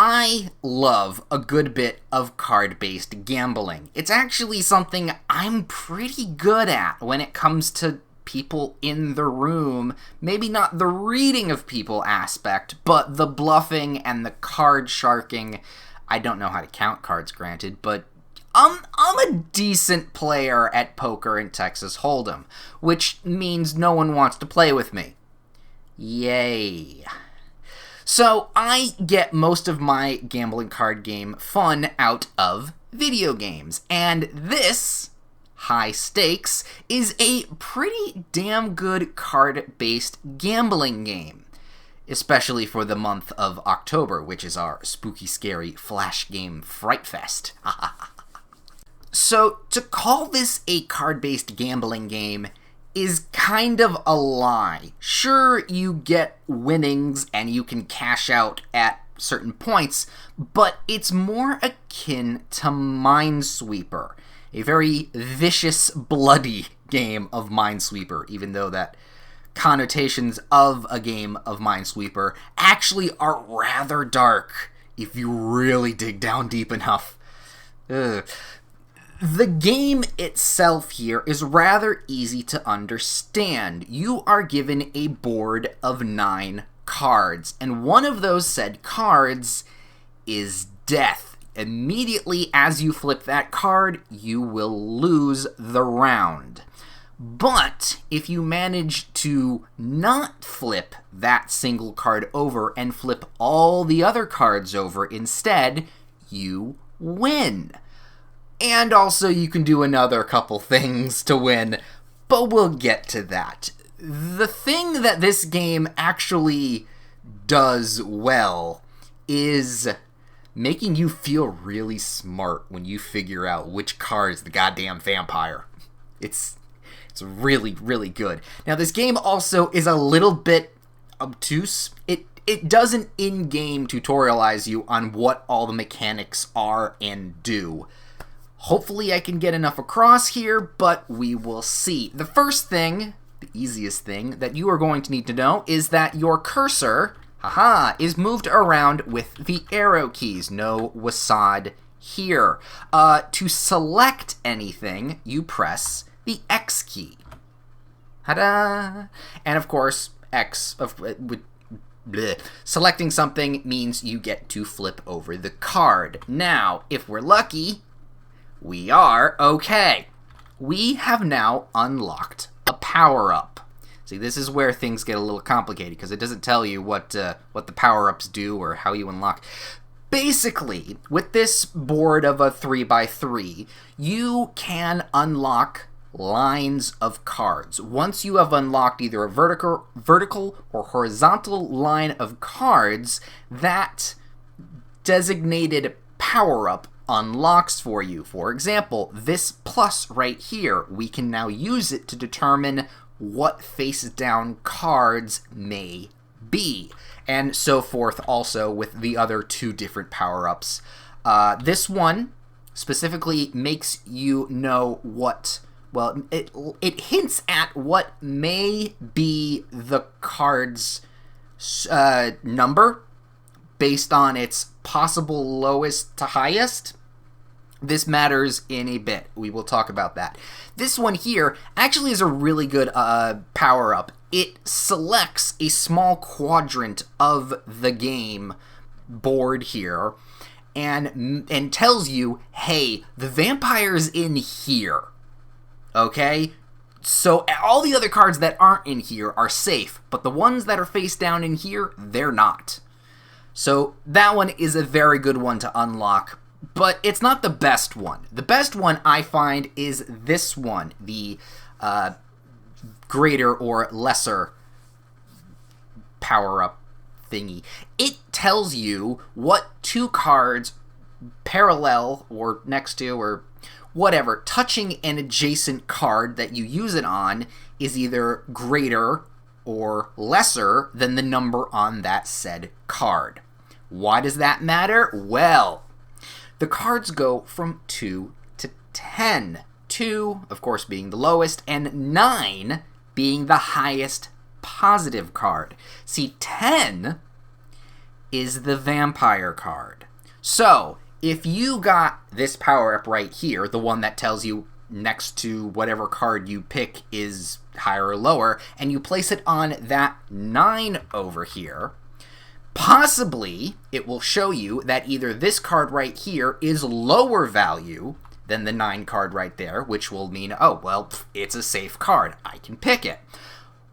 I love a good bit of card-based gambling. It's actually something I'm pretty good at when it comes to people in the room. Maybe not the reading of people aspect, but the bluffing and the card sharking. I don't know how to count cards, granted, but I'm a decent player at poker and Texas Hold'em, which means no one wants to play with me. Yay. So I get most of my gambling card game fun out of video games, and this, High Stakes, is a pretty damn good card-based gambling game, especially for the month of October, which is our spooky, scary flash game Fright Fest. So to call this a card-based gambling game is kind of a lie. Sure, you get winnings and you can cash out at certain points, but it's more akin to Minesweeper, a very vicious, bloody game of Minesweeper, even though that connotations of a game of Minesweeper actually are rather dark if you really dig down deep enough. Ugh. The game itself here is rather easy to understand. You are given a board of 9 cards, and one of those said cards is death. Immediately as you flip that card, you will lose the round. But if you manage to not flip that single card over and flip all the other cards over instead, you win. And also you can do another couple things to win, but we'll get to that. The thing that this game actually does well is making you feel really smart when you figure out which card is the goddamn vampire. It's really, really good. Now, this game also is a little bit obtuse. It doesn't in-game tutorialize you on what all the mechanics are and do. Hopefully I can get enough across here, but we will see. The first thing, the easiest thing, that you are going to need to know is that your cursor, is moved around with the arrow keys. No WASD here. To select anything, you press the X key. Ta-da! And of course, selecting something means you get to flip over the card. Now, if we're lucky, we are okay. We have now unlocked a power-up. See, this is where things get a little complicated, because it doesn't tell you what the power-ups do or how you unlock. Basically, with this board of a 3x3, you can unlock lines of cards. Once you have unlocked either a vertical or horizontal line of cards, that designated power-up unlocks for you. For example, this plus right here, we can now use it to determine what face-down cards may be, and so forth also with the other 2 different power-ups. This one specifically makes you know what, well, it hints at what may be the card's number based on its possible lowest to highest. This matters in a bit. We will talk about that. This one here actually is a really good power-up. It selects a small quadrant of the game board here and tells you, hey, the vampire's in here. Okay? So all the other cards that aren't in here are safe, but the ones that are face down in here, they're not. So that one is a very good one to unlock, but it's not the best one. The best one I find is this one, the greater or lesser power-up thingy. It tells you what 2 cards parallel or next to or whatever, touching an adjacent card that you use it on is either greater or lesser than the number on that said card. Why does that matter? Well, the cards go from 2 to 10. 2, of course, being the lowest, and 9 being the highest positive card. See, 10 is the vampire card. So, if you got this power-up right here, the one that tells you next to whatever card you pick is higher or lower, and you place it on that 9 over here, possibly it will show you that either this card right here is lower value than the 9 card right there, which will mean, oh, well, it's a safe card, I can pick it.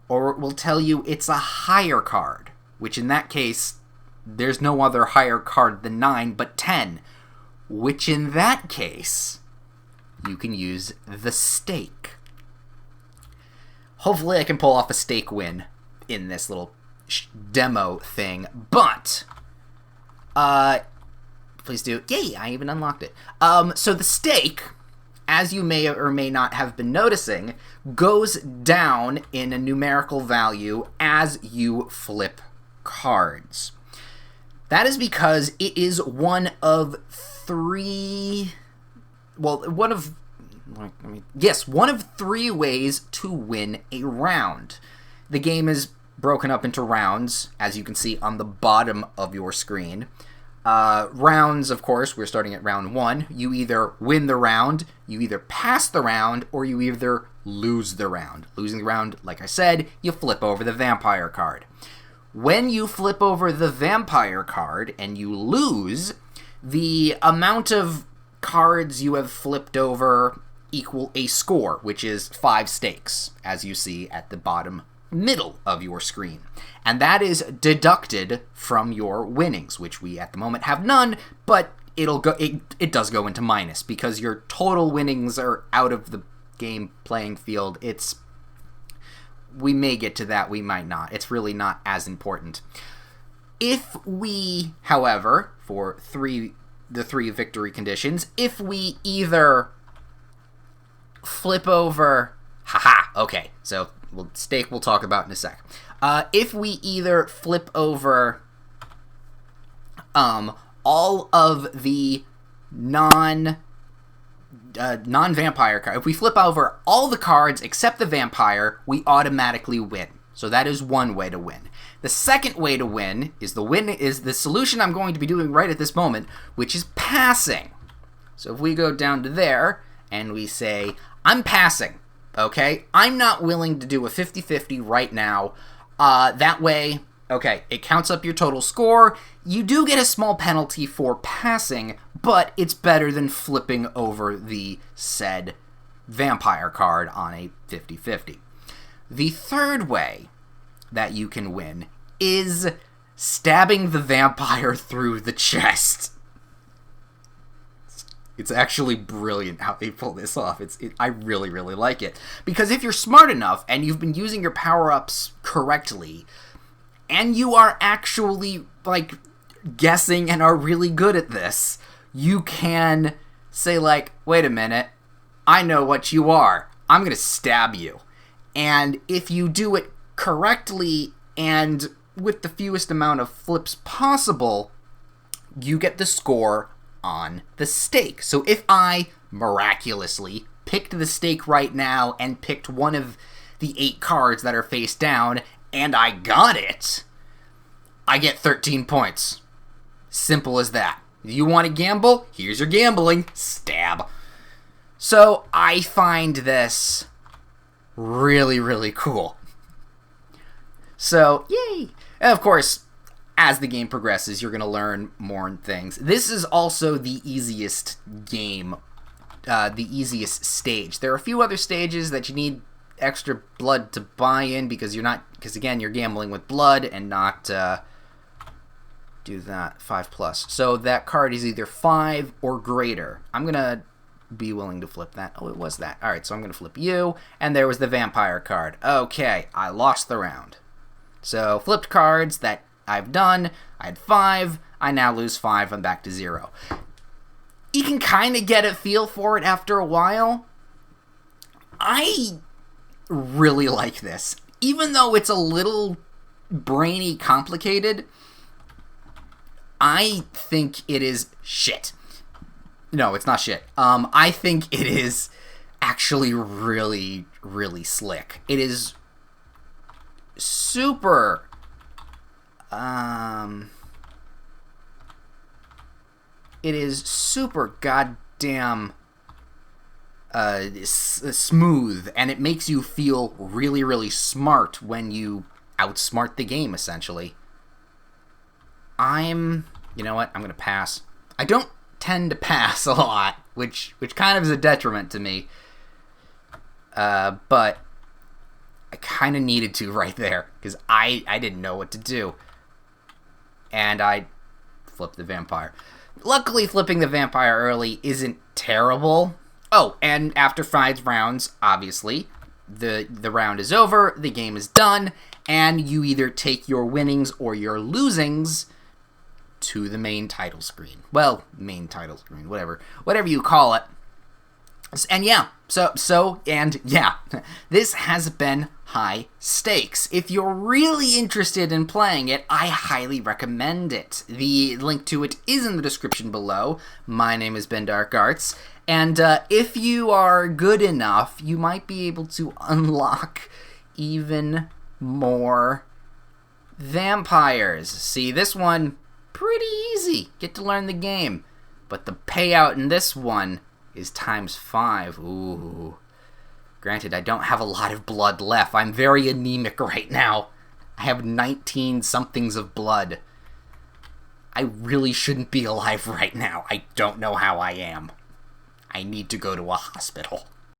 Or it will tell you it's a higher card, which in that case, there's no other higher card than 9 but 10, which in that case, you can use the stake. Hopefully I can pull off a stake win in this little demo thing, but please do. Yay, I even unlocked it. So the stake, as you may or may not have been noticing, goes down in a numerical value as you flip cards. That is because it is one of 3 ways to win a round. The game is broken up into rounds, as you can see on the bottom of your screen. Rounds, of course, we're starting at round 1. You either win the round, you either pass the round, or you either lose the round. Losing the round, like I said, you flip over the vampire card. When you flip over the vampire card and you lose, the amount of cards you have flipped over equal a score, which is 5 stakes, as you see at the bottom middle of your screen. And that is deducted from your winnings, which we at the moment have none, but it does go into minus because your total winnings are out of the game playing field. We may get to that, we might not. It's really not as important. If we, however, for the 3 victory conditions, if we either flip over... okay, so stake we'll talk about in a sec. If we either flip over all of the non-vampire cards, if we flip over all the cards except the vampire, we automatically win. So that is one way to win. The second way to win is the solution I'm going to be doing right at this moment, which is passing. So if we go down to there and we say, I'm passing, okay? I'm not willing to do a 50-50 right now. That way, okay, it counts up your total score. You do get a small penalty for passing, but it's better than flipping over the said vampire card on a 50-50. The third way that you can win is stabbing the vampire through the chest. It's actually brilliant how they pull this off. I really, really like it. Because if you're smart enough and you've been using your power-ups correctly, and you are actually, guessing and are really good at this, you can say, wait a minute, I know what you are. I'm going to stab you. And if you do it correctly and with the fewest amount of flips possible, you get the score on the stake. So if I miraculously picked the stake right now and picked one of the 8 cards that are face down and I got it, I get 13 points. Simple as that. You want to gamble? Here's your gambling. Stab. So I find this really, really cool. So, yay! And of course, as the game progresses, you're going to learn more things. This is also the easiest game, the easiest stage. There are a few other stages that you need extra blood to buy in because again, you're gambling with blood and not do that 5+. So that card is either 5 or greater. I'm going to be willing to flip that. Oh, it was that. All right, so I'm going to flip you, and there was the vampire card. Okay, I lost the round. So flipped cards that I've done. I had 5. I now lose 5. I'm back to 0. You can kind of get a feel for it after a while. I really like this. Even though it's a little brainy complicated, I think it is shit. No, it's not shit. I think it is actually really, really slick. It is super It is super goddamn smooth, and it makes you feel really, really smart when you outsmart the game, essentially. You know what? I'm going to pass. I don't tend to pass a lot, which kind of is a detriment to me. But I kind of needed to right there, because I didn't know what to do. And I flipped the vampire. Luckily, flipping the vampire early isn't terrible. Oh, and after 5 rounds, obviously, the round is over, the game is done, and you either take your winnings or your losings to the main title screen. Well, main title screen, whatever you call it. And yeah, this has been High Stakes. If you're really interested in playing it, I highly recommend it. The link to it is in the description below. My name is Ben Dark Arts, and if you are good enough, you might be able to unlock even more vampires. See, this one, pretty easy. Get to learn the game. But the payout in this one is ×5. Ooh. Granted, I don't have a lot of blood left. I'm very anemic right now. I have 19 somethings of blood. I really shouldn't be alive right now. I don't know how I am. I need to go to a hospital.